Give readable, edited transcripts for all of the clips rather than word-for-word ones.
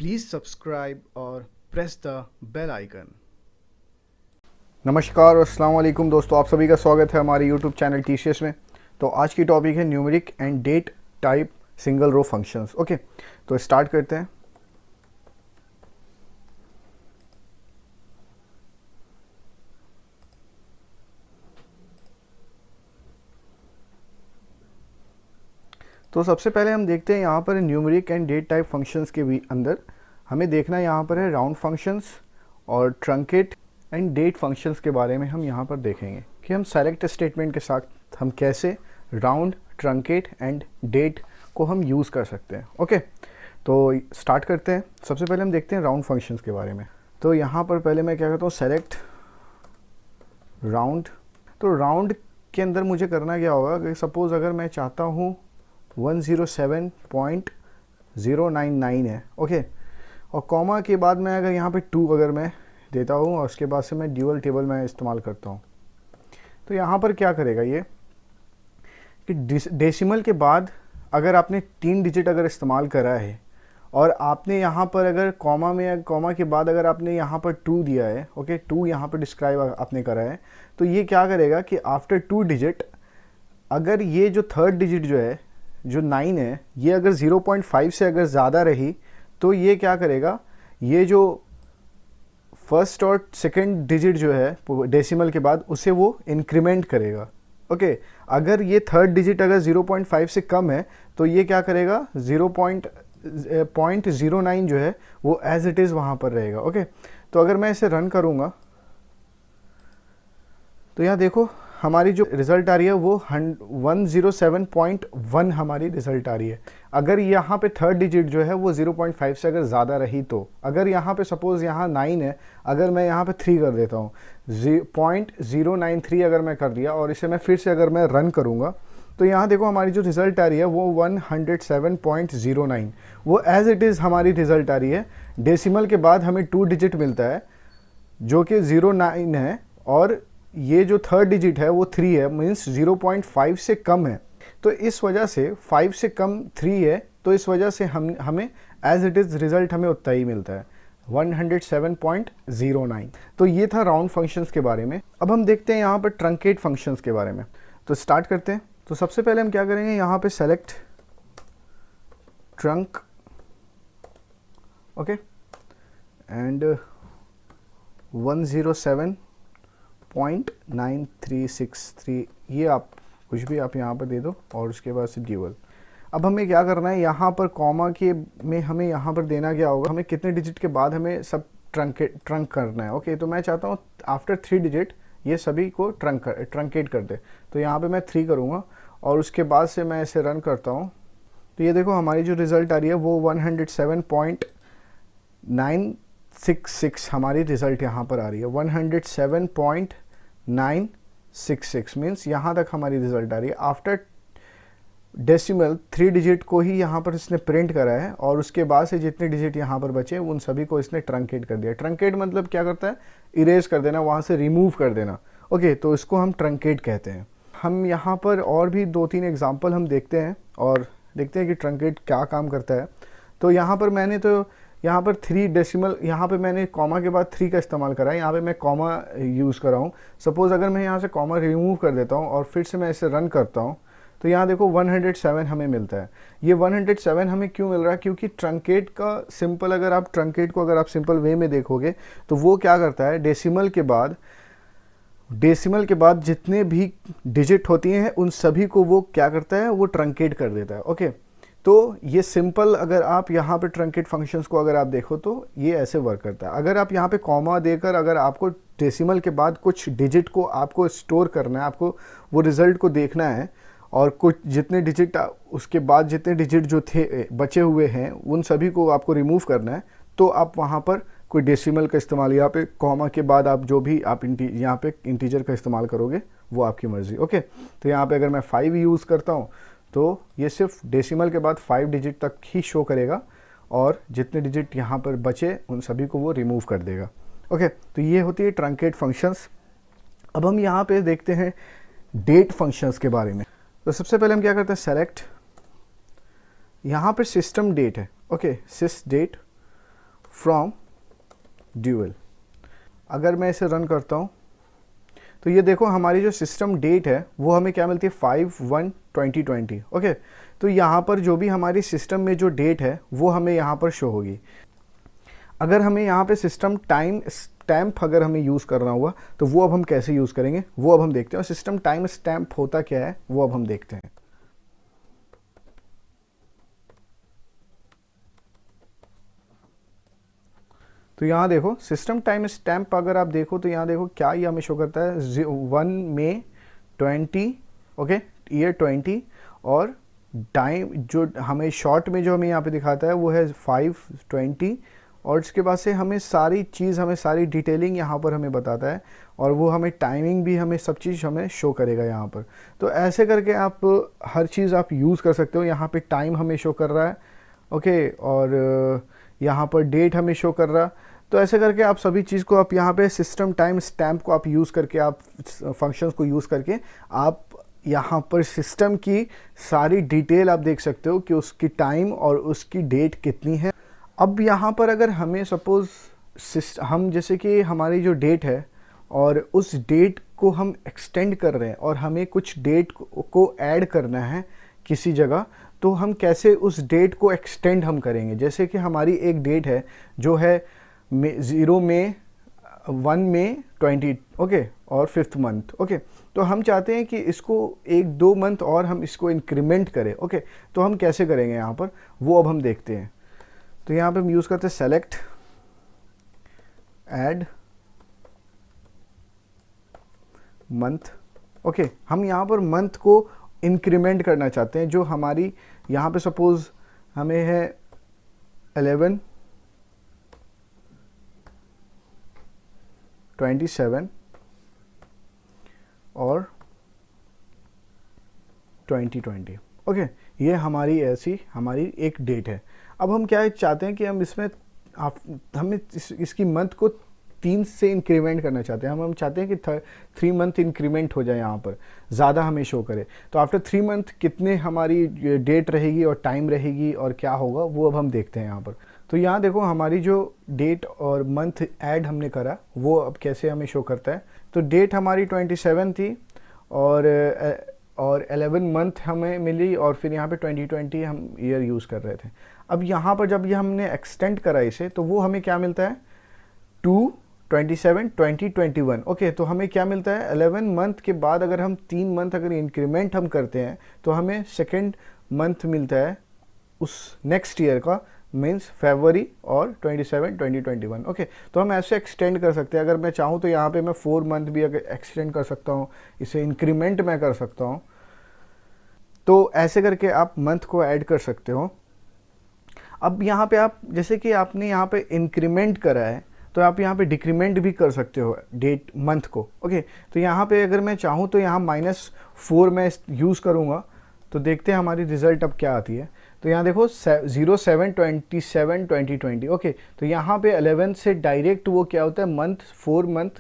Please subscribe or press the bell icon. नमस्कार और अस्सलाम वालेकुम दोस्तों, आप सभी का स्वागत है हमारे यूट्यूब चैनल टीसीएस में। तो आज की टॉपिक है numeric and date type single row functions. Okay, तो स्टार्ट करते हैं। तो सबसे पहले हम देखते हैं यहाँ पर numeric and date type functions के भी अंदर हमें देखना यहाँ पर है राउंड फंक्शंस और ट्रंकेट एंड डेट फंक्शंस के बारे में हम यहाँ पर देखेंगे कि हम सेलेक्ट स्टेटमेंट के साथ हम कैसे राउंड, ट्रंकेट एंड डेट को हम यूज़ कर सकते हैं। ओके, तो स्टार्ट करते हैं। सबसे पहले हम देखते हैं राउंड फंक्शंस के बारे में। तो यहाँ पर पहले मैं क्या करता हूँ, सेलेक्ट राउंड। तो राउंड के अंदर मुझे करना क्या होगा कि सपोज़ अगर मैं चाहता हूँ 107.099 है, ओके, और कॉमा के बाद मैं अगर यहाँ पे 2 अगर मैं देता हूँ और उसके बाद से मैं ड्यूअल टेबल में इस्तेमाल करता हूँ, तो यहाँ पर क्या करेगा ये कि डेसिमल के बाद अगर आपने 3 डिजिट अगर इस्तेमाल करा है और आपने यहाँ पर अगर कॉमा के बाद अगर आपने यहाँ पर 2 दिया है, ओके, 2 यहाँ पर डिस्क्राइब आपने करा है, तो ये क्या करेगा कि आफ्टर 2 डिजिट अगर ये जो थर्ड डिजिट जो है जो 9 है, ये अगर 0.5 से अगर ज़्यादा रही तो ये क्या करेगा, ये जो फर्स्ट और सेकंड डिजिट जो है डेसिमल के बाद उसे वो इंक्रीमेंट करेगा। ओके, अगर ये थर्ड डिजिट अगर 0.5 से कम है तो ये क्या करेगा, 0.09 जो है वो एज इट इज़ वहाँ पर रहेगा। ओके, तो अगर मैं इसे रन करूँगा तो यहाँ देखो हमारी जो रिज़ल्ट आ रही है वो 107.1 हमारी रिज़ल्ट आ रही है। अगर यहाँ पे थर्ड डिजिट जो है वो 0.5 से अगर ज़्यादा रही तो अगर यहाँ पे सपोज़ यहाँ 9 है, अगर मैं यहाँ पे 3 कर देता हूँ, 0.093 अगर मैं कर दिया और इसे मैं फिर से अगर मैं रन करूँगा तो यहाँ देखो हमारी जो रिज़ल्ट आ रही है वो 107.09 वो एज़ इट इज़ हमारी रिज़ल्ट आ रही है। डेसिमल के बाद हमें 2 डिजिट मिलता है जो कि 09 है और ये जो थर्ड डिजिट है वो 3 है, मीन्स 0.5 से कम है। तो इस वजह से 5 से कम 3 है, तो इस वजह से हमें एज इट इज़ रिज़ल्ट हमें उतना ही मिलता है 107.09। तो ये था राउंड फंक्शंस के बारे में। अब हम देखते हैं यहाँ पर ट्रंकेट फंक्शंस के बारे में। तो स्टार्ट करते हैं। तो सबसे पहले हम क्या करेंगे, यहाँ पे सेलेक्ट ट्रंक, ओके, एंड 107.9363 ये आप कुछ भी आप यहाँ पर दे दो और उसके बाद से ड्यूअल। अब हमें क्या करना है, यहाँ पर कॉमा के में हमें यहाँ पर देना क्या होगा, हमें कितने डिजिट के बाद हमें सब ट्रंक करना है। ओके, तो मैं चाहता हूँ आफ्टर 3 डिजिट ये सभी को ट्रंकेट कर दे। तो यहाँ पे मैं 3 करूँगा और उसके बाद से मैं इसे रन करता हूँ तो ये देखो हमारी जो रिज़ल्ट आ रही है वो 107.966 हमारी रिज़ल्ट यहाँ पर आ रही है। 107.966 मीन्स यहाँ तक हमारी रिज़ल्ट आ रही है। आफ्टर डेसिमल 3 डिजिट को ही यहाँ पर इसने प्रिंट करा है और उसके बाद से जितने डिजिट यहाँ पर बचे उन सभी को इसने ट्रंकेट कर दिया। ट्रंकेट मतलब क्या करता है, इरेज कर देना, वहाँ से रिमूव कर देना। ओके, तो इसको हम ट्रंकेट कहते हैं। हम यहाँ पर और भी 2-3 एग्जाम्पल हम देखते हैं और देखते हैं कि ट्रंकेट क्या काम करता है। तो यहाँ पर मैंने यहाँ पर 3 डेसिमल, यहाँ पे मैंने कॉमा के बाद 3 का इस्तेमाल करा है, यहाँ पे मैं कॉमा यूज़ कर रहा हूँ। सपोज़ अगर मैं यहाँ से कॉमा रिमूव कर देता हूँ और फिर से मैं इसे रन करता हूँ तो यहाँ देखो 107 हमें मिलता है। ये 107 हमें क्यों मिल रहा है, क्योंकि ट्रंकेट का सिंपल, अगर आप ट्रंकेट को अगर आप सिंपल वे में देखोगे तो वो क्या करता है, डेसिमल के बाद जितने भी डिजिट होती हैं उन सभी को वो क्या करता है, वो ट्रंकेट कर देता है। ओके, तो ये सिंपल, अगर आप यहाँ पे ट्रंकेट फंक्शंस को अगर आप देखो तो ये ऐसे वर्क करता है। अगर आप यहाँ पे कॉमा देकर अगर आपको डेसिमल के बाद कुछ डिजिट को आपको स्टोर करना है, आपको वो रिज़ल्ट को देखना है और कुछ जितने डिजिट उसके बाद जितने डिजिट जो थे बचे हुए हैं उन सभी को आपको रिमूव करना है, तो आप वहाँ पर कोई डेसिमल का इस्तेमाल, यहाँ पे कॉमा के बाद आप जो भी आप यहाँ पे इंटीजर का इस्तेमाल करोगे वो आपकी मर्ज़ी। ओके, तो यहाँ पे अगर मैं 5 यूज़ करता हूँ तो ये सिर्फ डेसिमल के बाद 5 डिजिट तक ही शो करेगा और जितने डिजिट यहाँ पर बचे उन सभी को वो रिमूव कर देगा। ओके, तो ये होती है ट्रंकेट फंक्शंस। अब हम यहाँ पे देखते हैं डेट फंक्शंस के बारे में। तो सबसे पहले हम क्या करते हैं, सेलेक्ट, यहाँ पर सिस्टम डेट है, okay, sysdate, from dual. अगर मैं इसे रन करता हूँ तो ये देखो हमारी जो सिस्टम डेट है वो हमें क्या मिलती है 5/1/2020। ओके, तो यहाँ पर जो भी हमारी सिस्टम में जो डेट है वो हमें यहाँ पर शो होगी। अगर हमें यहाँ पे सिस्टम टाइम स्टैम्प अगर हमें यूज़ करना हुआ तो वो अब हम कैसे यूज़ करेंगे वो अब हम देखते हैं। और सिस्टम टाइम स्टैम्प होता क्या है वो अब हम देखते हैं। तो यहाँ देखो सिस्टम टाइम स्टैम्प अगर आप देखो तो यहाँ देखो क्या ये हमें शो करता है 1/May/20। Okay, year 20। और टाइम जो हमें शॉर्ट में जो हमें यहाँ पे दिखाता है वो है 5/20। और इसके बाद से हमें सारी चीज़ हमें सारी डिटेलिंग यहाँ पर हमें बताता है और वो हमें टाइमिंग भी हमें सब चीज़ हमें शो करेगा यहाँ पर। तो ऐसे करके आप हर चीज़ आप यूज़ कर सकते हो। यहाँ पे टाइम हमें शो कर रहा है, ओके, और यहाँ पर डेट हमें शो कर रहा। तो ऐसे करके आप सभी चीज़ को आप यहाँ पे सिस्टम टाइम स्टैम्प को आप यूज़ करके आप फंक्शंस को यूज़ करके आप यहाँ पर सिस्टम की सारी डिटेल आप देख सकते हो कि उसकी टाइम और उसकी डेट कितनी है। अब यहाँ पर अगर हमें सपोज़ हम जैसे कि हमारी जो डेट है और उस डेट को हम एक्सटेंड कर रहे हैं और हमें कुछ डेट को ऐड करना है किसी जगह, तो हम कैसे उस डेट को एक्सटेंड हम करेंगे। जैसे कि हमारी एक डेट है जो है 1/May/20, ओके, और 5th मंथ। ओके, तो हम चाहते हैं कि इसको 1-2 मंथ और हम इसको इंक्रीमेंट करें। ओके, तो हम कैसे करेंगे यहाँ पर वो अब हम देखते हैं। तो यहाँ पे हम यूज़ करते हैं सेलेक्ट ऐड मंथ। ओके, हम यहाँ पर मंथ को इंक्रीमेंट करना चाहते हैं। जो हमारी यहाँ पे सपोज़ हमें है 11/27 और 2020। ओके, ये हमारी ऐसी हमारी एक डेट है। अब हम क्या चाहते हैं कि हम इसमें हमें इसकी मंथ को 3 से इंक्रीमेंट करना चाहते हैं। हम चाहते हैं कि 3 मंथ इंक्रीमेंट हो जाए, यहाँ पर ज़्यादा हमें शो करे। तो आफ्टर 3 मंथ कितने हमारी डेट रहेगी और टाइम रहेगी और क्या होगा वो अब हम देखते हैं यहाँ पर। तो यहाँ देखो हमारी जो डेट और मंथ ऐड हमने करा वो अब कैसे हमें शो करता है। तो डेट हमारी 27 थी और 11 मंथ हमें मिली और फिर यहाँ पे 2020 हम ईयर यूज़ कर रहे थे। अब यहाँ पर जब ये हमने एक्सटेंड करा इसे तो वो हमें क्या मिलता है 2/27/2021। ओके, तो हमें क्या मिलता है 11 मंथ के बाद अगर हम 3 मंथ अगर इंक्रीमेंट हम करते हैं तो हमें सेकेंड मंथ मिलता है उस नेक्स्ट ईयर का, मीन्स फरवरी और 27/2021। ओके, तो हम ऐसे एक्सटेंड कर सकते हैं। अगर मैं चाहूँ तो यहाँ पे मैं 4 मंथ भी अगर एक्सटेंड कर सकता हूँ, इसे इंक्रीमेंट मैं कर सकता हूँ। तो ऐसे करके आप मंथ को ऐड कर सकते हो। अब यहाँ पे आप जैसे कि आपने यहाँ पे इंक्रीमेंट करा है तो आप यहाँ पे डिक्रीमेंट भी कर सकते हो डेट मंथ को। ओके, तो यहाँ पे अगर मैं चाहूँ तो यहाँ -4 मैं यूज़ करूँगा। तो देखते हैं हमारी रिज़ल्ट अब क्या आती है। तो यहाँ देखो 07/27/2020। ओके, तो यहाँ पे 11 से डायरेक्ट वो क्या होता है 4 मंथ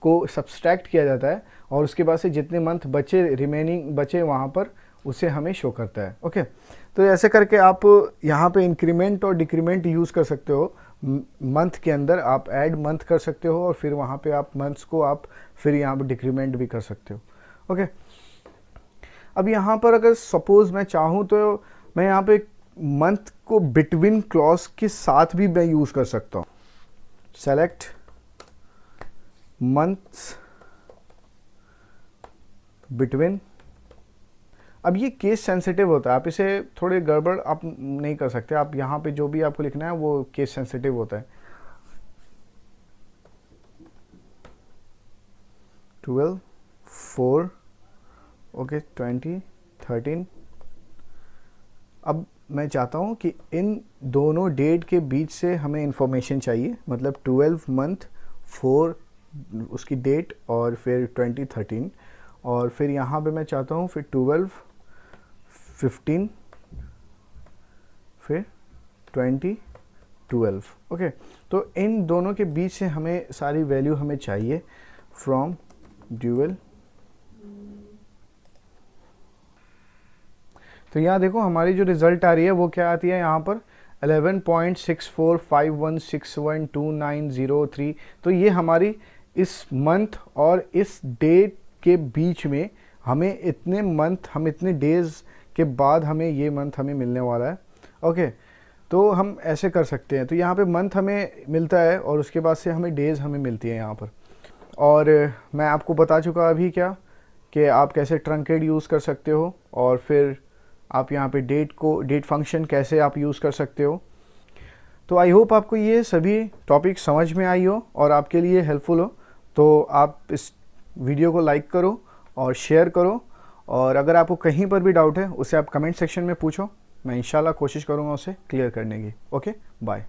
को सब्सट्रैक्ट किया जाता है और उसके बाद से जितने मंथ बचे रिमेनिंग बचे वहाँ पर उसे हमें शो करता है। ओके, तो ऐसे करके आप यहाँ पे इंक्रीमेंट और डिक्रीमेंट यूज़ कर सकते हो। मंथ के अंदर आप ऐड मंथ कर सकते हो और फिर वहाँ पे आप मंथ्स को आप फिर यहाँ पे डिक्रीमेंट भी कर सकते हो। ओके, अब यहाँ पर अगर सपोज़ मैं चाहूँ तो मैं यहाँ पे मंथ को बिटवीन क्लॉज के साथ भी मैं यूज़ कर सकता हूँ। Select months between. अब ये केस सेंसिटिव होता है, आप इसे थोड़े गड़बड़ आप नहीं कर सकते। आप यहाँ पे जो भी आपको लिखना है वो केस सेंसिटिव होता है। 12/4 ओके 2013। अब मैं चाहता हूँ कि इन दोनों डेट के बीच से हमें इंफॉर्मेशन चाहिए, मतलब 12 मंथ 4 उसकी डेट और फिर 2013 और फिर यहाँ पे मैं चाहता हूँ फिर 12/15 फिर 2012। ओके, तो इन दोनों के बीच से हमें सारी वैल्यू हमें चाहिए फ्रॉम ड्यूअल। तो यहाँ देखो हमारी जो रिज़ल्ट आ रही है वो क्या आती है यहाँ पर 11.6451612903। तो ये हमारी इस मंथ और इस डेट के बीच में हमें इतने डेज़ के बाद हमें ये मंथ हमें मिलने वाला है। ओके, तो हम ऐसे कर सकते हैं। तो यहाँ पे मंथ हमें मिलता है और उसके बाद से हमें डेज़ हमें मिलती है यहाँ पर। और मैं आपको बता चुका अभी क्या कि आप कैसे ट्रंकेट यूज़ कर सकते हो, और फिर आप यहाँ पे डेट फंक्शन कैसे आप यूज़ कर सकते हो। तो आई होप आपको ये सभी टॉपिक समझ में आई हो और आपके लिए हेल्पफुल हो। तो आप इस वीडियो को लाइक करो और शेयर करो, और अगर आपको कहीं पर भी डाउट है उसे आप कमेंट सेक्शन में पूछो, मैं इंशाल्लाह कोशिश करूँगा उसे क्लियर करने की। Okay, bye.